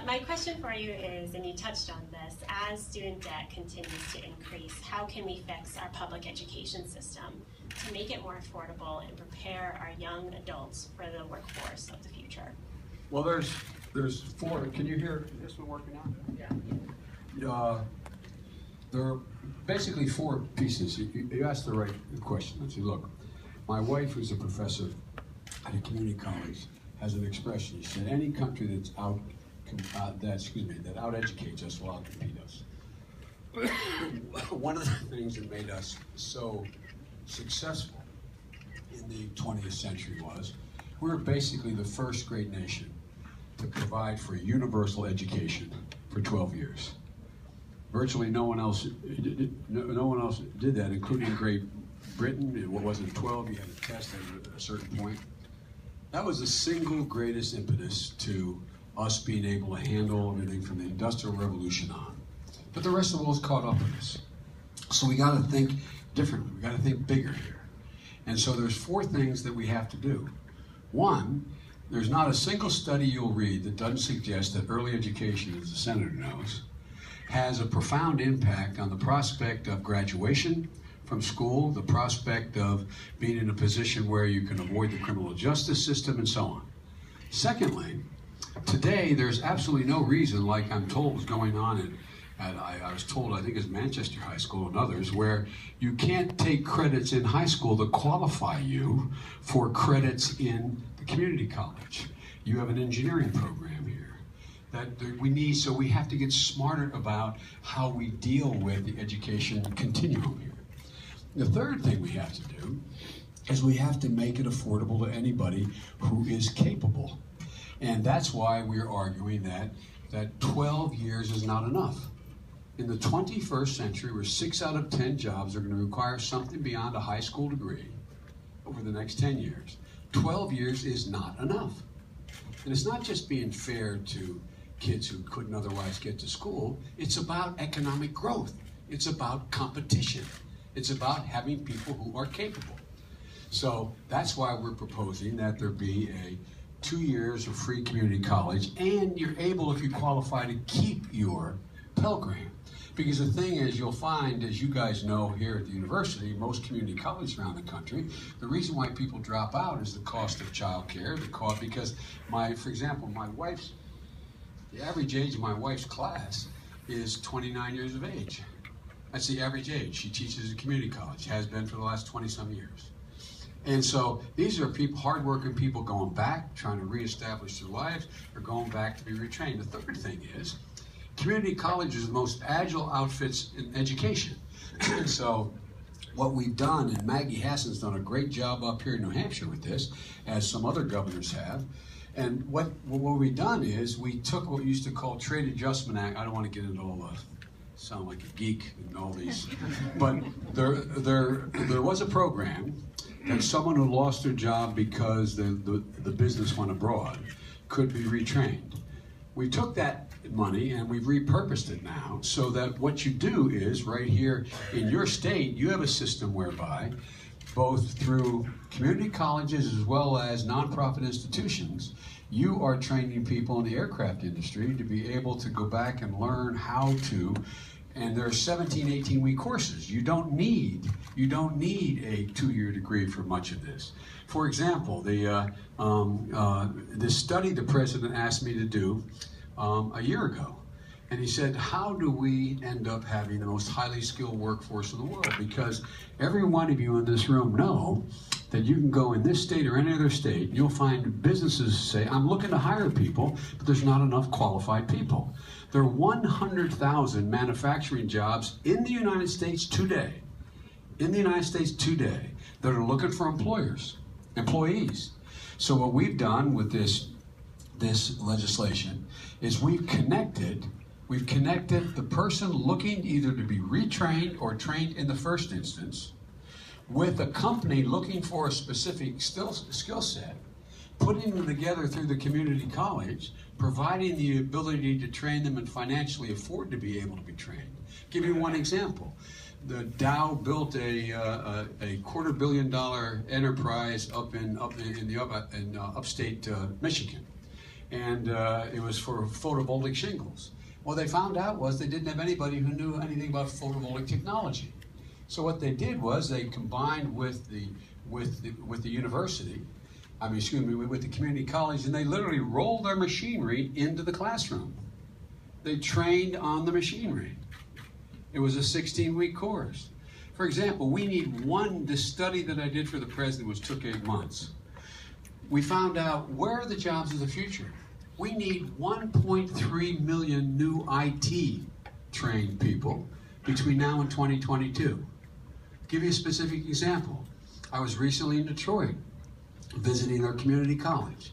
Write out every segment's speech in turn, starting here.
My question for you is, and you touched on this, as student debt continues to increase, how can we fix our public education system to make it more affordable and prepare our young adults for the workforce of the future? Well, there's four. Can you hear this one working out? Yeah. There are basically four pieces. You asked the right question. Let's see, look, my wife, who's a professor at a community college, has an expression. She said, any country that out-educates us will out-compete us. One of the things that made us so successful in the 20th century was we were basically the first great nation to provide for universal education for 12 years. Virtually no one else did that, including Great Britain. What was it, 12? You had a test at a certain point. That was the single greatest impetus to us being able to handle everything from the Industrial Revolution on. But the rest of the world's caught up with us. So we got to think differently. We got to think bigger here. And so there's four things that we have to do. One, there's not a single study you'll read that doesn't suggest that early education, as the senator knows, has a profound impact on the prospect of graduation from school, the prospect of being in a position where you can avoid the criminal justice system, and so on. Secondly, today there's absolutely no reason, like I'm told was going on I was told, I think it's Manchester High School and others, where you can't take credits in high school to qualify you for credits in the community college. You have an engineering program here that we need, so we have to get smarter about how we deal with the education continuum here. The third thing we have to do is we have to make it affordable to anybody who is capable. And that's why we're arguing that 12 years is not enough. In the 21st century, where 6 out of 10 jobs are going to require something beyond a high school degree over the next 10 years, 12 years is not enough. And it's not just being fair to kids who couldn't otherwise get to school. It's about economic growth. It's about competition. It's about having people who are capable. So that's why we're proposing that there be a 2 years of free community college, and you're able, if you qualify, to keep your Pell Grant. Because the thing is, you'll find, as you guys know here at the university, most community colleges around the country, the reason why people drop out is the cost of child care, because for example, the average age of my wife's class is 29 years of age. That's the average age. She teaches at community college, has been for the last 20-some years. And so these are people, hardworking people going back, trying to reestablish their lives, or going back to be retrained. The third thing is, community college is the most agile outfits in education. And so what we've done, and Maggie Hassan's done a great job up here in New Hampshire with this, as some other governors have, and what we've done is we took what we used to call Trade Adjustment Act. I don't want to get into all the, sound like a geek and all these, but there was a program that someone who lost their job because the business went abroad could be retrained. We took that money and we've repurposed it now so that what you do is, right here in your state, you have a system whereby both through community colleges as well as nonprofit institutions, you are training people in the aircraft industry to be able to go back and learn how to, and there are 17, 18-week courses. You don't need a 2-year degree for much of this. For example, the study the president asked me to do a year ago, and he said, how do we end up having the most highly skilled workforce in the world? Because every one of you in this room know that you can go in this state or any other state, and you'll find businesses say, I'm looking to hire people, but there's not enough qualified people. There are 100,000 manufacturing jobs in the United States today, that are looking for employees. So what we've done with this legislation is we've connected the person looking either to be retrained or trained in the first instance with a company looking for a specific skill set, putting them together through the community college, providing the ability to train them and financially afford to be able to be trained. Give you one example. The Dow built a $250 million enterprise up in upstate Michigan. and it was for photovoltaic shingles. What they found out was they didn't have anybody who knew anything about photovoltaic technology. So what they did was they combined with the university, with the community college, and they literally rolled their machinery into the classroom. They trained on the machinery. It was a 16-week course. For example, the study that I did for the president took 8 months. We found out where are the jobs of the future. We need 1.3 million new IT trained people between now and 2022. Give you a specific example. I was recently in Detroit visiting their community college.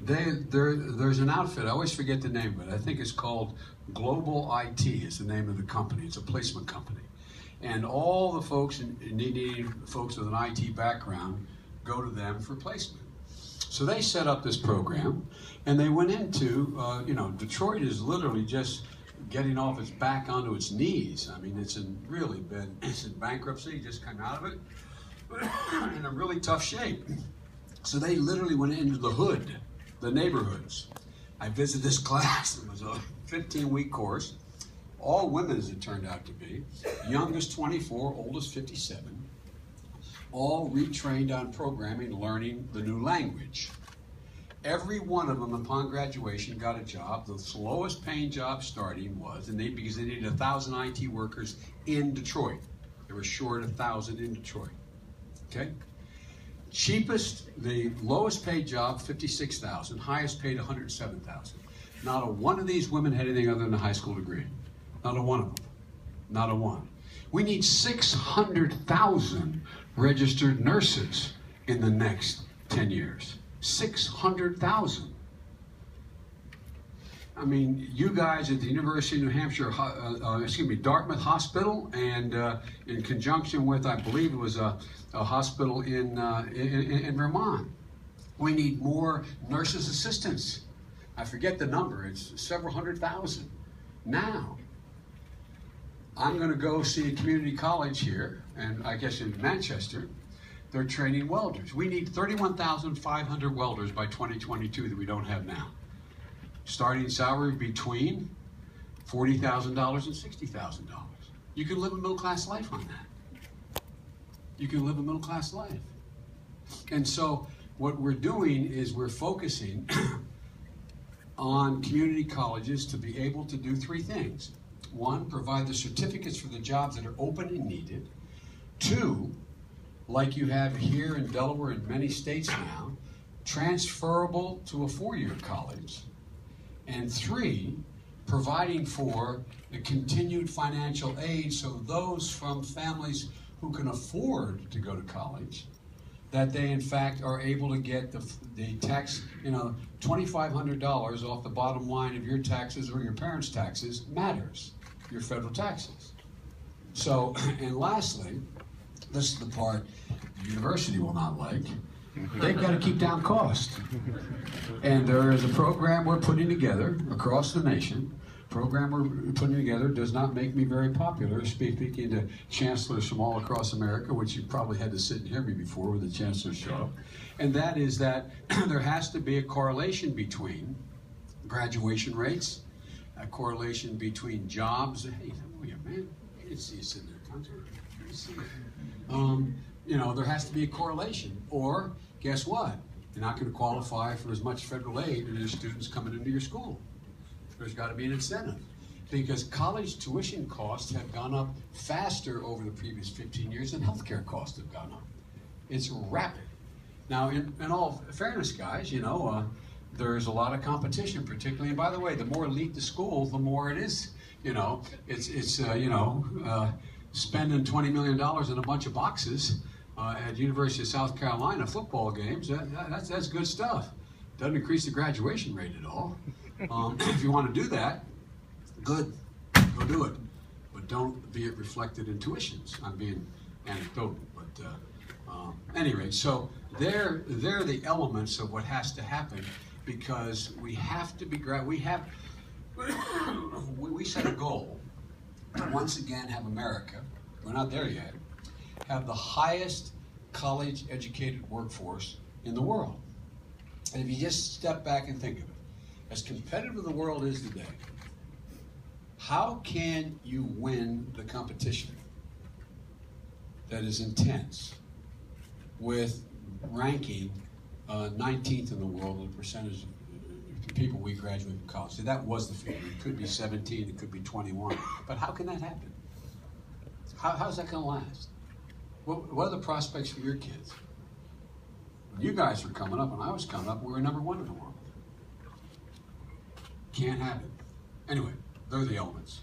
There's an outfit, I always forget the name of it, I think it's called Global IT is the name of the company. It's a placement company. And all the folks, needing folks with an IT background, go to them for placement. So they set up this program, and they went into, Detroit is literally just getting off its back onto its knees. I mean, it's in bankruptcy, just come out of it, in a really tough shape. So they literally went into the hood, the neighborhoods. I visited this class. It was a 15-week course. All women, as it turned out to be. Youngest 24, oldest 57. All retrained on programming, learning the new language. Every one of them, upon graduation, got a job. The lowest paying job starting was, because they needed 1,000 IT workers in Detroit. They were short 1,000 in Detroit. Okay? Cheapest, the lowest paid job, $56,000. Highest paid, $107,000. Not a one of these women had anything other than a high school degree. Not a one of them. Not a one. We need 600,000 registered nurses in the next 10 years. 600,000. I mean, you guys at the University of New Hampshire, Dartmouth Hospital, and in conjunction with, I believe it was a hospital in Vermont. We need more nurses assistants. I forget the number, it's several 100,000. Now, I'm going to go see a community college here, and I guess in Manchester, they're training welders. We need 31,500 welders by 2022 that we don't have now. Starting salary between $40,000 and $60,000. You can live a middle-class life on that. You can live a middle-class life. And so what we're doing is we're focusing on community colleges to be able to do three things. One, provide the certificates for the jobs that are open and needed. Two, like you have here in Delaware and many states now, transferable to a four-year college. And three, providing for the continued financial aid so those from families who can afford to go to college, that they in fact are able to get the tax, $2,500 off the bottom line of your taxes or your parents' taxes matters, your federal taxes. So, and lastly, this is the part the university will not like. They've got to keep down cost. And there is a program we're putting together across the nation. Program we're putting together does not make me very popular, speaking to chancellors from all across America, which you probably had to sit and hear me before with the chancellor's show. And that is that there has to be a correlation between graduation rates, a correlation between jobs. Hey, how are you, man? I didn't see you sitting there. Come there has to be a correlation. Or, guess what? You're not going to qualify for as much federal aid as your students coming into your school. There's got to be an incentive. Because college tuition costs have gone up faster over the previous 15 years than healthcare costs have gone up. It's rapid. Now, in all fairness, guys, there's a lot of competition, particularly, and by the way, the more elite the school, the more it is, spending $20 million in a bunch of boxes at University of South Carolina football games, that's good stuff. Doesn't increase the graduation rate at all. If you want to do that, good, go do it. But don't be it reflected in tuitions. I'm being anecdotal, but anyway, so they're the elements of what has to happen, because we have to be, we set a goal to once again have America, we're not there yet, have the highest college educated workforce in the world. And if you just step back and think of it, as competitive as the world is today, how can you win the competition that is intense with ranking 19th in the world in the percentage of people we graduate from college? See, that was the figure. It could be 17, it could be 21. But how can that happen? How's that going to last? What are the prospects for your kids? When you guys were coming up, when I was coming up, we were number one in the world. Can't happen. Anyway, they're the elements.